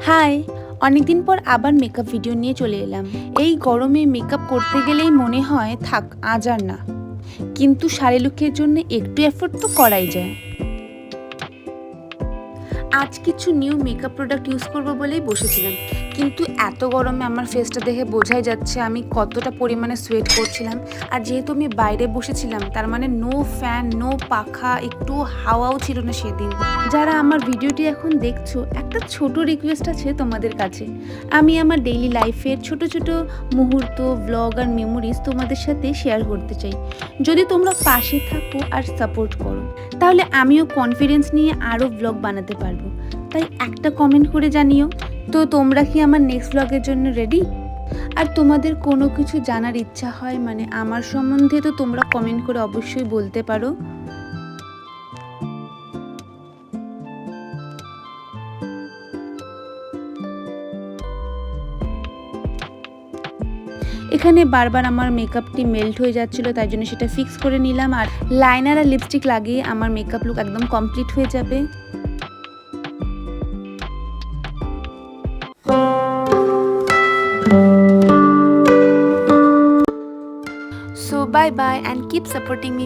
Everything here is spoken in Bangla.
হাই, অনেকদিন পর আবার মেকআপ ভিডিও নিয়ে চলে এলাম। এই গরমে মেকআপ করতে গেলেই মনে হয় থাক আজ আর না, কিন্তু শাড়ি লুকের জন্য একটু এফোর্ট তো করাই যায়। আজ কিছু নিউ মেকআপ প্রোডাক্ট ইউজ করবো বলেই বসেছিলাম, কিন্তু এত গরমে আমার ফেসটা দেখে বোঝাই যাচ্ছে আমি কতটা পরিমাণে সোয়েট করছিলাম। আর যেহেতু আমি বাইরে বসেছিলাম, তার মানে নো ফ্যান, নো পাখা, একটু হাওয়াও ছিল না সেদিন। যারা আমার ভিডিওটি এখন দেখছো, একটা ছোট রিকোয়েস্ট আছে তোমাদের কাছে। আমি আমার ডেইলি লাইফের ছোট ছোট মুহূর্ত, ব্লগ আর মেমোরিজ তোমাদের সাথে শেয়ার করতে চাই। যদি তোমরা পাশে থাকো আর সাপোর্ট করো, তাহলে আমিও কনফিডেন্স নিয়ে আরও ব্লগ বানাতে পারবো। তাই একটা কমেন্ট করে জানিও তো তোমরা কি আমার নেক্সট ব্লগের জন্য রেডি। আর তোমাদের কোনো কিছু জানার ইচ্ছা হয় মানে আমার সম্বন্ধে, তো তোমরা কমেন্ট করে অবশ্যই বলতে পারো। এখানে বারবার আমার মেকআপটি মেল্ট হয়ে যাচ্ছিল, তাই জন্য সেটা ফিক্স করে নিলাম। আর লাইনার আর লিপস্টিক লাগিয়ে আমার মেকআপ লুক একদম কমপ্লিট হয়ে যাবে। So bye bye and keep supporting me.